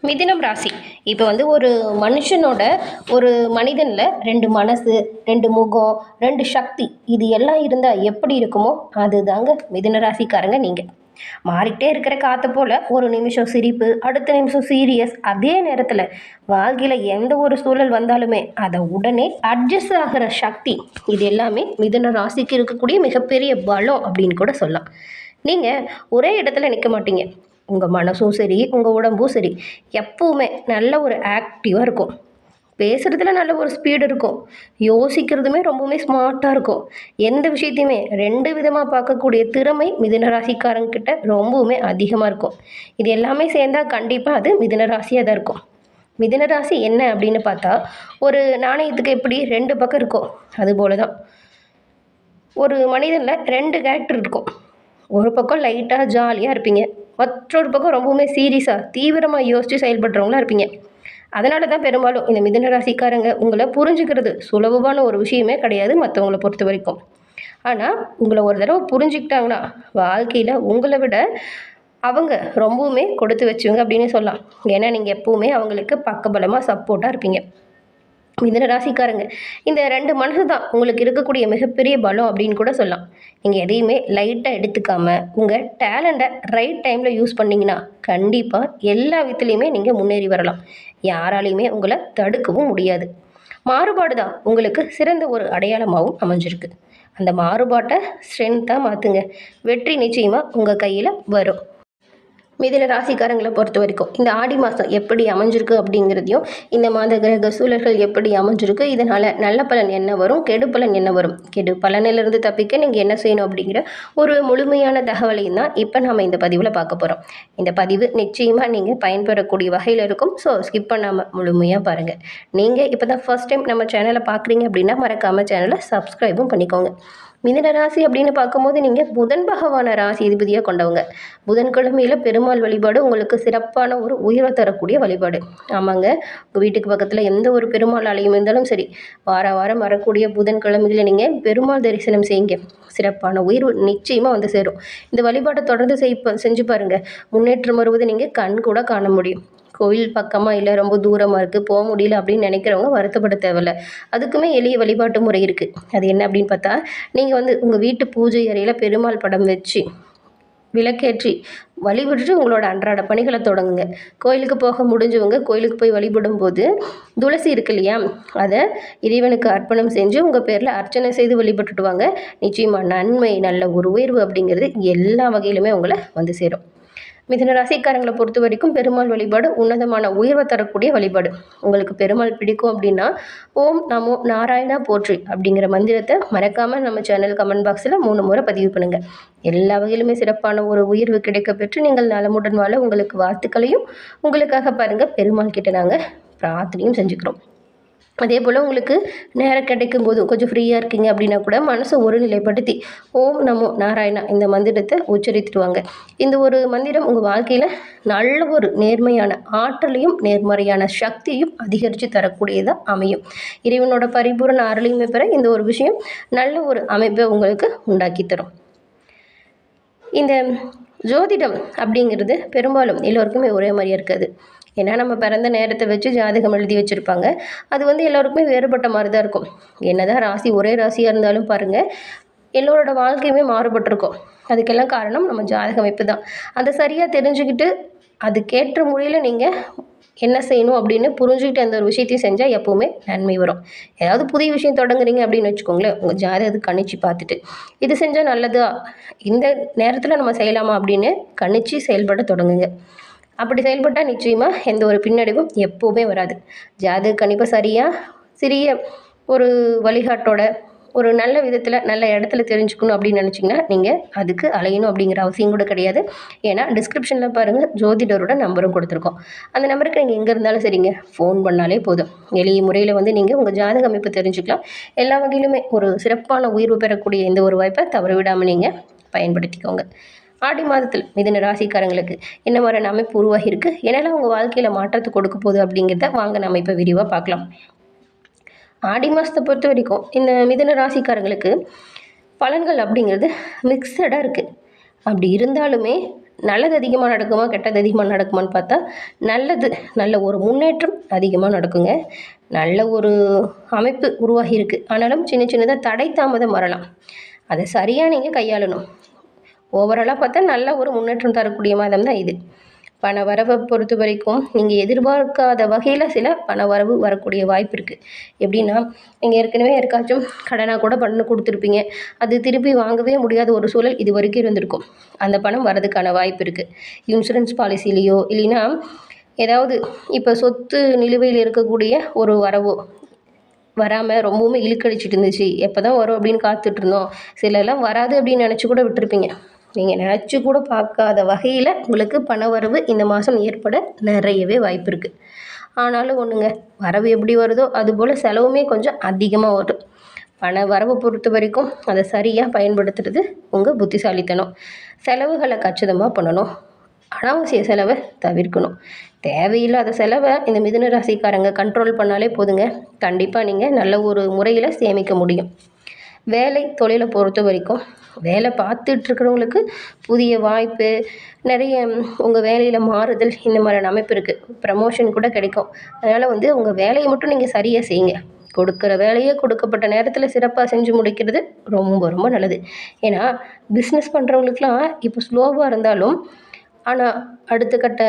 மிதுனம் ராசி. இப்போ வந்து ஒரு மனுஷனோட ஒரு மனிதனில் 2 மனசு, 2 முகம், 2 சக்தி இது எல்லாம் இருந்தால் எப்படி இருக்குமோ அதுதாங்க மிதுன ராசிக்காரங்க நீங்கள். மாறிக்கிட்டே இருக்கிற காற்று போல் ஒரு நிமிஷம் சிரிப்பு, அடுத்த நிமிஷம் சீரியஸ். அதே நேரத்தில் வாழ்க்கையில் எந்த ஒரு சூழல் வந்தாலுமே அதை உடனே அட்ஜஸ்ட் ஆகிற சக்தி, இது எல்லாமே மிதுன ராசிக்கு இருக்கக்கூடிய மிகப்பெரிய பலம் அப்படின்னு கூட சொல்லலாம். நீங்கள் ஒரே இடத்துல நிற்க மாட்டீங்க. உங்கள் மனசும் சரி, உங்கள் உடம்பும் சரி, எப்பவுமே நல்ல ஒரு ஆக்டிவாக இருக்கும். பேசுகிறதுல நல்ல ஒரு ஸ்பீடு இருக்கும். யோசிக்கிறதுமே ரொம்பவுமே ஸ்மார்ட்டாக இருக்கும். எந்த விஷயத்தையுமே 2 விதமாக பார்க்கக்கூடிய திறமை மிதுன ராசிக்காரங்கிட்ட ரொம்பவுமே அதிகமாக இருக்கும். இது எல்லாமே சேர்ந்தால் கண்டிப்பாக அது மிதுன ராசியாக தான் இருக்கும். மிதுன ராசி என்ன அப்படின்னு பார்த்தா, ஒரு நாணயத்துக்கு எப்படி 2 பக்கம் இருக்கும், அதுபோல தான் ஒரு மனிதனில் 2 கேரக்டர் இருக்கும். ஒரு பக்கம் லைட்டாக ஜாலியாக இருப்பீங்க, மற்றொரு பக்கம் ரொம்பவுமே சீரியஸாக தீவிரமாக யோசித்து செயல்படுறவங்களா இருப்பீங்க. அதனால தான் பெரும்பாலும் இந்த மிதுன ராசிக்காரங்க உங்களை புரிஞ்சுக்கிறது சுலபமான ஒரு விஷயமே கிடையாது மற்றவங்கள பொறுத்த வரைக்கும். ஆனால் உங்களை ஒரு தடவை புரிஞ்சுக்கிட்டாங்கன்னா வாழ்க்கையில் உங்களை விட அவங்க ரொம்பவுமே கொடுத்து வச்சுவங்க அப்படின்னு சொல்லலாம். ஏன்னா நீங்கள் எப்போவுமே அவங்களுக்கு பக்கபலமாக சப்போர்ட்டாக இருப்பீங்க. மிதுன ராசிக்காரங்க இந்த 2 மனசு தான் உங்களுக்கு இருக்கக்கூடிய மிகப்பெரிய பலம் அப்படின்னு கூட சொல்லலாம். நீங்கள் எதையுமே லைட்டாக எடுத்துக்காமல் உங்கள் டேலண்ட்டை ரைட் டைமில் யூஸ் பண்ணிங்கன்னா கண்டிப்பாக எல்லா விதத்துலேயுமே நீங்கள் முன்னேறி வரலாம். யாராலையுமே உங்களை தடுக்கவும் முடியாது. மாறுபாடு தான் உங்களுக்கு சிறந்த ஒரு அடையாளமாகவும் அமைஞ்சிருக்கு. அந்த மாறுபாட்டை ஸ்ட்ரென்த்தாக மாற்றுங்க. வெற்றி நிச்சயமாக உங்கள் கையில் வரும். மிதுன ராசிக்காரங்களை பொறுத்த வரைக்கும் இந்த ஆடி மாதம் எப்படி அமைஞ்சிருக்கு அப்படிங்கிறதையும், இந்த மாத கிரக சூழல்கள் எப்படி அமைஞ்சிருக்கு, இதனால் நல்ல பலன் என்ன வரும், கெடு பலன் என்ன வரும், கெடு பலனிலிருந்து தப்பிக்க நீங்கள் என்ன செய்யணும் அப்படிங்கிற ஒரு முழுமையான தகவலையும் தான் இப்போ நம்ம இந்த பதிவில் பார்க்க போகிறோம். இந்த பதிவு நிச்சயமாக நீங்கள் பயன்பெறக்கூடிய வகையில் இருக்கும். ஸோ ஸ்கிப் பண்ணாமல் முழுமையாக பாருங்கள். நீங்கள் இப்போ தான் ஃபர்ஸ்ட் டைம் நம்ம சேனலை பார்க்குறீங்க அப்படின்னா மறக்காமல் சேனலை சப்ஸ்கிரைபும் பண்ணிக்கோங்க. மிதுன ராசி அப்படின்னு பார்க்கும்போது நீங்கள் புதன் பகவான ராசி அதிபதியாக கொண்டவங்க. புதன்கிழமையில் பெருமாள் வழிபாடு உங்களுக்கு சிறப்பான ஒரு உயர்வை தரக்கூடிய வழிபாடு. ஆமாங்க, உங்கள் வீட்டுக்கு பக்கத்தில் எந்த ஒரு பெருமாள் ஆலயம் இருந்தாலும் சரி, வாரம் வரக்கூடிய புதன்கிழமையில் நீங்கள் பெருமாள் தரிசனம் செய்யுங்க. சிறப்பான உயர்வு நிச்சயமாக வந்து சேரும். இந்த வழிபாட்டை தொடர்ந்து செஞ்சு பாருங்கள். முன்னேற்றம் வருவது நீங்கள் கண் கூட காண முடியும். கோயில் பக்கமாக இல்லை, ரொம்ப தூரமாக இருக்குது, போக முடியல அப்படின்னு நினைக்கிறவங்க வருத்தப்பட தேவையில்ல. அதுக்குமே எளிய வழிபாட்டு முறை இருக்குது. அது என்ன அப்படின்னு பார்த்தா, நீங்கள் வந்து உங்கள் வீட்டு பூஜை அறையில் பெருமாள் படம் வச்சு விளக்கேற்றி வழிபட்டுட்டு உங்களோட அன்றாட பணிகளை தொடங்குங்க. கோயிலுக்கு போக முடிஞ்சவங்க கோயிலுக்கு போய் வழிபடும் போது துளசி இருக்கு இல்லையா, அதை இறைவனுக்கு அர்ப்பணம் செஞ்சு உங்கள் பேரில் அர்ச்சனை செய்து வழிபட்டுட்டு வாங்க. நிச்சயமாக நன்மை, நல்ல ஒரு உயர்வு அப்படிங்கிறது எல்லா வகையிலுமே உங்களை வந்து சேரும். மிதுன ராசிக்காரங்களை பொறுத்த வரைக்கும் பெருமாள் வழிபாடு உன்னதமான உயர்வை தரக்கூடிய வழிபாடு. உங்களுக்கு பெருமாள் பிடிக்கும் அப்படின்னா ஓம் நமோ நாராயணா போற்றி அப்படிங்கிற மந்திரத்தை மறக்காமல் நம்ம சேனல் கமெண்ட் பாக்ஸில் 3 முறை பதிவு பண்ணுங்கள். எல்லா வகையிலுமே சிறப்பான ஒரு உயர்வு கிடைக்க பெற்று நீங்கள் நலமுடன் வாழ உங்களுக்கு வாழ்த்துக்களையும் உங்களுக்காக பாருங்கள் பெருமாள் கிட்ட நாங்கள் பிரார்த்தனையும் செஞ்சுக்கிறோம். அதே போல் உங்களுக்கு நேரம் கிடைக்கும் போது கொஞ்சம் ஃப்ரீயாக இருக்கீங்க அப்படின்னா கூட மனசை ஒருநிலைப்படுத்தி ஓம் நமோ நாராயணா இந்த மந்திரத்தை உச்சரித்துடுவாங்க. இந்த ஒரு மந்திரம் உங்கள் வாழ்க்கையில் நல்ல ஒரு நேர்மையான ஆற்றலையும் நேர்மறையான சக்தியையும் அதிகரித்து தரக்கூடியதாக அமையும். இறைவனோட பரிபூரண அருளையுமே பெற இந்த ஒரு விஷயம் நல்ல ஒரு அமைப்பை உங்களுக்கு உண்டாக்கி தரும். இந்த ஜோதிடம் அப்படிங்கிறது பெரும்பாலும் எல்லோருக்குமே ஒரே மாதிரியாக இருக்காது. ஏன்னா நம்ம பிறந்த நேரத்தை வச்சு ஜாதகம் எழுதி வச்சுருப்பாங்க. அது வந்து எல்லோருக்குமே வேறுபட்ட மாதிரி தான் இருக்கும். என்னதான் ராசி ஒரே ராசியாக இருந்தாலும் பாருங்கள், எல்லோரோட வாழ்க்கையுமே மாறுபட்டிருக்கும். அதுக்கெல்லாம் காரணம் நம்ம ஜாதக அமைப்பு தான். அதை சரியாக தெரிஞ்சுக்கிட்டு அதுக்கேற்ற முறையில் நீங்கள் என்ன செய்யணும் அப்படின்னு புரிஞ்சுக்கிட்டு அந்த ஒரு விஷயத்தையும் செஞ்சால் எப்போவுமே நன்மை வரும். ஏதாவது புதிய விஷயம் தொடங்குறீங்க அப்படின்னு வச்சுக்கோங்களேன், உங்கள் ஜாதகத்துக்கு கணிச்சு பார்த்துட்டு இது செஞ்சால் நல்லதா, இந்த நேரத்தில் நம்ம செய்யலாமா அப்படின்னு கணிச்சு செயல்பட தொடங்குங்க. அப்படி செயல்பட்டால் நிச்சயமாக எந்த ஒரு பின்னடைவும் எப்போவுமே வராது. ஜாதக கணிப்பை சரியாக சிறிய ஒரு வழிகாட்டோட ஒரு நல்ல விதத்தில் நல்ல இடத்துல தெரிஞ்சுக்கணும் அப்படின்னு நினச்சிங்கன்னா நீங்கள் அதுக்கு அலையணும் அப்படிங்கிற அவசியம் கூட கிடையாது. ஏன்னா டிஸ்கிரிப்ஷனில் பாருங்கள் ஜோதிடரோட நம்பரும் கொடுத்துருக்கோம். அந்த நம்பருக்கு நீங்கள் எங்கே இருந்தாலும் சரிங்க ஃபோன் பண்ணாலே போதும். எளிய முறையில் வந்து நீங்கள் உங்கள் ஜாதக அமைப்பு தெரிஞ்சுக்கலாம். எல்லா வகையிலுமே ஒரு சிறப்பான உயர்வு பெறக்கூடிய இந்த ஒரு வாய்ப்பை தவறவிடாமல் நீங்கள் பயன்படுத்திக்கோங்க. ஆடி மாதத்தில் மிதுன ராசிக்காரங்களுக்கு என்ன மாதிரியான அமைப்பு உருவாகி இருக்குது, என்னெல்லாம் உங்கள் வாழ்க்கையில் மாற்றத்தை கொடுக்க போகுது அப்படிங்கிறத வாங்க நம்ம இப்போ விரிவாக பார்க்கலாம். ஆடி மாதத்தை பொறுத்த வரைக்கும் இந்த மிதுன ராசிக்காரங்களுக்கு பலன்கள் அப்படிங்கிறது மிக்சடாக இருக்குது. அப்படி இருந்தாலுமே நல்லது அதிகமாக நடக்குமா கெட்டது அதிகமாக நடக்குமான்னு பார்த்தா நல்ல ஒரு முன்னேற்றம் அதிகமாக நடக்குங்க. நல்ல ஒரு அமைப்பு உருவாகி இருக்குது. ஆனாலும் சின்ன சின்னதாக தடை தாமதம் வரலாம். அதை சரியாக நீங்கள் கையாளணும். ஓவராலாக பார்த்தா நல்ல ஒரு முன்னேற்றம் தரக்கூடிய மாதம் தான் இது. பண வரவை பொறுத்த வரைக்கும் நீங்கள் எதிர்பார்க்காத வகையில் சில பண வரவு வரக்கூடிய வாய்ப்பு இருக்குது. எப்படின்னா, நீங்கள் ஏற்கனவே யாருக்காச்சும் கடனாக கூட பண்ணி கொடுத்துருப்பீங்க. அது திருப்பி வாங்கவே முடியாத ஒரு சூழல் இது வரைக்கும் இருந்திருக்கும். அந்த பணம் வரதுக்கான வாய்ப்பு இருக்குது. இன்சூரன்ஸ் பாலிசிலேயோ இல்லைன்னா ஏதாவது இப்போ சொத்து நிலுவையில் இருக்கக்கூடிய ஒரு வரவோ வராமல் ரொம்பவுமே இழுக்கடிச்சிட்டு இருந்துச்சு. எப்போ தான் வரும் அப்படின்னு காத்துட்ருந்தோம். சிலர்லாம் வராது அப்படின்னு நினச்சி கூட விட்டுருப்பீங்க. நீங்கள் நினச்சி கூட பார்க்காத வகையில் உங்களுக்கு பண வரவு இந்த மாதம் ஏற்பட நிறையவே வாய்ப்பு இருக்குது. ஆனாலும் ஒன்றுங்க, வரவு எப்படி வருதோ அதுபோல் செலவுமே கொஞ்சம் அதிகமாக வரும். பண வரவை பொறுத்த வரைக்கும் அதை சரியாக பயன்படுத்துறது உங்கள் புத்திசாலித்தனம். செலவுகளை கச்சிதமாக பண்ணணும். அனாவசிய செலவை தவிர்க்கணும். தேவையில்லாத செலவை இந்த மிதுன ராசிக்காரங்க கண்ட்ரோல் பண்ணாலே போதுங்க. கண்டிப்பாக நீங்கள் நல்ல ஒரு முறையில் சேமிக்க முடியும். வேலை தொழிலை பொறுத்த வரைக்கும் வேலை பார்த்துட்ருக்கிறவங்களுக்கு புதிய வாய்ப்பு நிறைய, உங்கள் வேலையில் மாறுதல் இந்த மாதிரியான அமைப்பு இருக்குது. ப்ரமோஷன் கூட கிடைக்கும். அதனால் உங்கள் வேலையை மட்டும் நீங்கள் சரியாக செய்யுங்க. கொடுக்குற வேலையை கொடுக்கப்பட்ட நேரத்தில் சிறப்பாக செஞ்சு முடிக்கிறது ரொம்ப ரொம்ப நல்லது. ஏன்னா பிஸ்னஸ் பண்ணுறவங்களுக்குலாம் இப்போ ஸ்லோவாக இருந்தாலும் ஆனால் அடுத்த கட்ட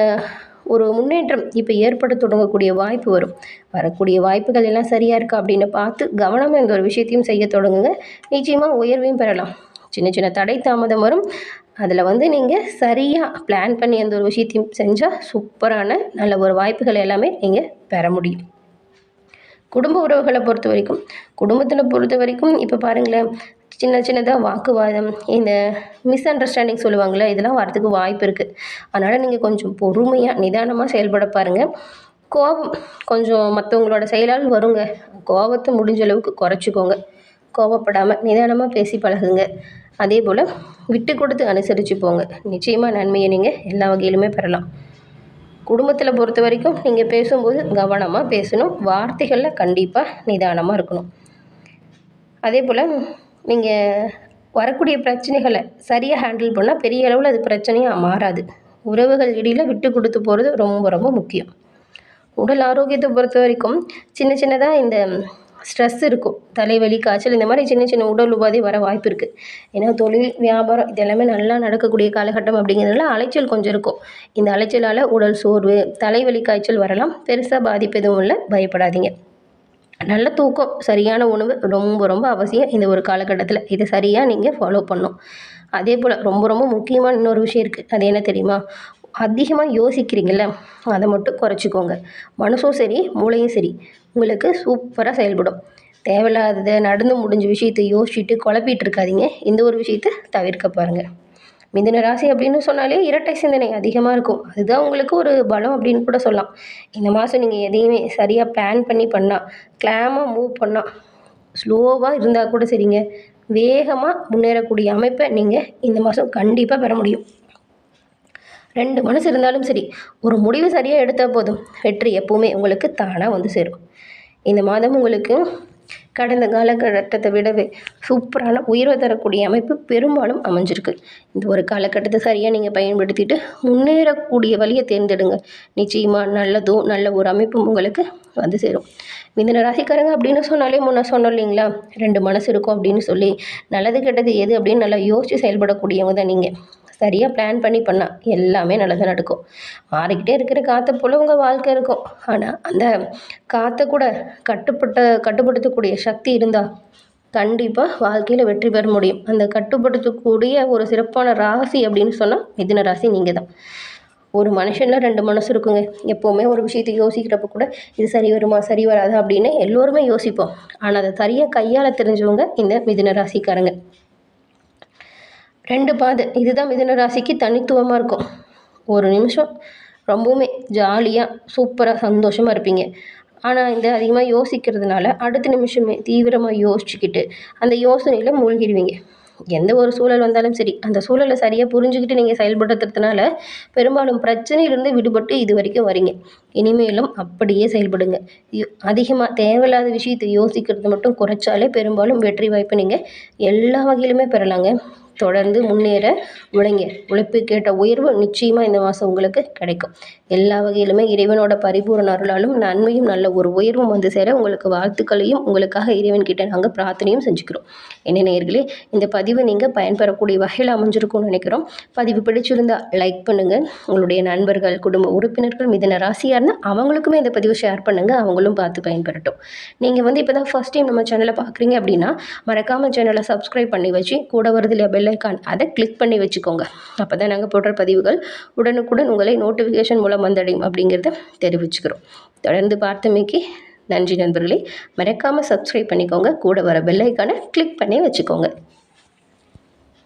ஒரு முன்னேற்றம் இப்போ ஏற்பட தொடங்கக்கூடிய வாய்ப்பு வரும். வரக்கூடிய வாய்ப்புகள் எல்லாம் சரியாக இருக்கா அப்படின்னு பார்த்து கவனமாக இந்த ஒரு விஷயத்தையும் செய்ய தொடங்குங்க. நிச்சயமாக உயர்வையும் பெறலாம். சின்ன சின்ன தடை தாமதம் வரும். அதில் நீங்கள் சரியாக பிளான் பண்ணி அந்த ஒரு விஷயத்தையும் செஞ்சால் சூப்பரான நல்ல ஒரு வாய்ப்புகள் எல்லாமே நீங்கள் பெற முடியும். குடும்ப உறவுகளை பொறுத்த வரைக்கும் இப்போ பாருங்களேன், சின்னதாக வாக்குவாதம், இந்த மிஸ் அண்டர்ஸ்டாண்டிங் சொல்லுவாங்களே, இதெல்லாம் வரதுக்கு வாய்ப்பு இருக்குது. அதனால் நீங்கள் கொஞ்சம் பொறுமையாக நிதானமாக செயல்பட பாருங்கள். கோபம் கொஞ்சம் மற்றவங்களோட செயலால் வருங்க. கோபத்தை முடிஞ்ச அளவுக்கு குறைச்சிக்கோங்க. கோபப்படாமல் நிதானமாக பேசி பழகுங்க. அதே போல் விட்டு கொடுத்து அனுசரித்து போங்க. நிச்சயமாக நன்மையை நீங்கள் எல்லா வகையிலுமே பெறலாம். குடும்பத்தில் பொறுத்த வரைக்கும் நீங்கள் பேசும்போது கவனமாக பேசணும். வார்த்தைகளில் கண்டிப்பாக நிதானமாக இருக்கணும். அதே போல் நீங்கள் வரக்கூடிய பிரச்சனைகளை சரியாக ஹேண்டில் பண்ணால் பெரிய அளவில் அது பிரச்சனையாக மாறாது. உறவுகள் இடையில் விட்டு கொடுத்து போகிறது ரொம்ப ரொம்ப முக்கியம். உடல் ஆரோக்கியத்தை பொறுத்த வரைக்கும் சின்னதாக இந்த ஸ்ட்ரெஸ் இருக்கும். தலைவலி, காய்ச்சல் இந்த மாதிரி சின்ன உடல் உபாதை வர வாய்ப்பு இருக்குது. ஏன்னா தொழில், வியாபாரம் இது எல்லாமே நல்லா நடக்கக்கூடிய காலகட்டம் அப்படிங்கிறதுனால அலைச்சல் கொஞ்சம் இருக்கும். இந்த அலைச்சலால் உடல் சோர்வு, தலைவலி, காய்ச்சல் வரலாம். பெருசாக பாதிப்பு எதுவும் இல்லை, பயப்படாதீங்க. நல்ல தூக்கம், சரியான உணவு ரொம்ப ரொம்ப அவசியம் இந்த ஒரு காலகட்டத்தில். இதை சரியாக நீங்கள் ஃபாலோ பண்ணணும். அதே போல் ரொம்ப ரொம்ப முக்கியமான இன்னொரு விஷயம் இருக்குது. அது என்ன தெரியுமா? அதிகமாக யோசிக்கிறீங்கள, அதை மட்டும் குறைச்சிக்கோங்க. மனசும் சரி, மூளையும் சரி உங்களுக்கு சூப்பராக செயல்படும். தேவையில்லாததை, நடந்து முடிஞ்ச விஷயத்தை யோசிச்சுட்டு குழப்பிட்டு இருக்காதீங்க. இந்த ஒரு விஷயத்தை தவிர்க்க பாருங்கள். மிதுன ராசி அப்படின்னு சொன்னாலே இரட்டை சிந்தனை அதிகமாக இருக்கும். அதுதான் உங்களுக்கு ஒரு பலம் அப்படின்னு கூட சொல்லலாம். இந்த மாதம் நீங்கள் எதையுமே சரியாக பிளான் பண்ணி பண்ணால், கிளாமாக மூவ் பண்ணால், ஸ்லோவாக இருந்தால் கூட சரிங்க, வேகமாக முன்னேறக்கூடிய அமைப்பை நீங்கள் இந்த மாதம் கண்டிப்பாக பெற முடியும். 2 மனசு இருந்தாலும் சரி, ஒரு முடிவு சரியாக எடுத்தால் போதும், வெற்றி எப்போவுமே உங்களுக்கு தானாக வந்து சேரும். இந்த மாதம் உங்களுக்கு கடந்த காலகட்டத்தை விடவே சூப்பரான உயர்வை தரக்கூடிய அமைப்பு பெரும்பாலும் அமைஞ்சிருக்கு. இந்த ஒரு காலகட்டத்தை சரியாக நீங்கள் பயன்படுத்திட்டு முன்னேறக்கூடிய வழியை தேர்ந்தெடுங்க. நிச்சயமாக நல்ல ஒரு அமைப்பும் உங்களுக்கு வந்து சேரும். மிதுன ராசிக்காரங்க அப்படின்னு சொன்னாலே முன்னே சொன்னோம் இல்லைங்களா, 2 மனசு இருக்கும் அப்படின்னு சொல்லி. நல்லது கெட்டது எது அப்படின்னு நல்லா யோசித்து செயல்படக்கூடியவங்க தான் நீங்கள். சரியாக பிளான் பண்ணி பண்ணால் எல்லாமே நல்லதாக நடக்கும். மாறிக்கிட்டே இருக்கிற காற்றை போல் உங்கள் வாழ்க்கை இருக்கும். ஆனால் அந்த காற்றை கூட கட்டுப்படுத்தக்கூடிய சக்தி இருந்தால் கண்டிப்பாக வாழ்க்கையில் வெற்றி பெற முடியும். அந்த கட்டுப்படுத்தக்கூடிய ஒரு சிறப்பான ராசி அப்படின்னு சொன்னால் மிதுன ராசி நீங்கள் தான். ஒரு மனுஷனில் 2 மனசு இருக்குங்க. எப்போவுமே ஒரு விஷயத்தை யோசிக்கிறப்ப கூட இது சரி வருமா, சரி வராதா அப்படின்னு எல்லோருமே யோசிப்போம். ஆனால் அதை சரியாக கையாள தெரிஞ்சவங்க இந்த மிதுன ராசிக்காரங்க. 2 பாதை, இதுதான் மிதுன ராசிக்கு தனித்துவமாக இருக்கும். ஒரு நிமிஷம் ரொம்பவுமே ஜாலியாக சூப்பராக சந்தோஷமாக இருப்பீங்க. ஆனால் இந்த அதிகமாக யோசிக்கிறதுனால அடுத்த நிமிஷமே தீவிரமாக யோசிச்சுக்கிட்டு அந்த யோசனையில் மூழ்கிடுவீங்க. எந்த ஒரு சூழல் வந்தாலும் சரி, அந்த சூழலை சரியாக புரிஞ்சுக்கிட்டு நீங்கள் செயல்படுத்துறதுனால பெரும்பாலும் பிரச்சனையிலேருந்து விடுபட்டு இது வரைக்கும் வரீங்க. இனிமேலும் அப்படியே செயல்படுங்க. அதிகமாக தேவையில்லாத விஷயத்தை யோசிக்கிறது மட்டும் குறைச்சாலே பெரும்பாலும் வெற்றி வாய்ப்பு நீங்கள் எல்லா வகையிலுமே பெறலாங்க. தொடர்ந்து முன்னேற உழைங்க. உழைப்புக்கேற்ற உயர்வு நிச்சயமாக இந்த மாதம் உங்களுக்கு கிடைக்கும். எல்லா வகையிலுமே இறைவனோட பரிபூரண அருளாலும் நன்மையும் நல்ல ஒரு உயர்வும் வந்து சேர உங்களுக்கு வாழ்த்துக்களையும் உங்களுக்காக இறைவன்கிட்ட நாங்கள் பிரார்த்தனையும் செஞ்சுக்கிறோம். என்ன நேயர்களே, இந்த பதிவு நீங்கள் பயன்பெறக்கூடிய வகையில் அமைஞ்சிருக்கும்னு நினைக்கிறோம். பதிவு பிடிச்சிருந்தா லைக் பண்ணுங்கள். உங்களுடைய நண்பர்கள், குடும்ப உறுப்பினர்கள் மிதுன ராசியாக இருந்தால் அவங்களுக்குமே இந்த பதிவு ஷேர் பண்ணுங்கள். அவங்களும் பார்த்து பயன்பெறட்டும். நீங்கள் வந்து இப்போ தான் ஃபஸ்ட் டைம் நம்ம சேனலை பார்க்குறீங்க அப்படின்னா மறக்காமல் சேனலை சப்ஸ்கிரைப் பண்ணி வச்சு கூட வருதில்லையா பெல் ஐக்கான் அதை கிளிக் பண்ணி வச்சுக்கோங்க. அப்போ தான் நாங்கள் போடுற பதிவுகள் உடனுக்குடன் உங்களை நோட்டிஃபிகேஷன் மூலம் வந்தடையும் அப்படிங்கிறத தெரிவிச்சுக்கிறோம். தொடர்ந்து பார்த்தமைக்கு நன்றி நண்பர்களே. மறக்காமல் சப்ஸ்கிரைப் பண்ணிக்கோங்க. கூட வர பெல் ஐக்கானை கிளிக் பண்ணி வச்சுக்கோங்க.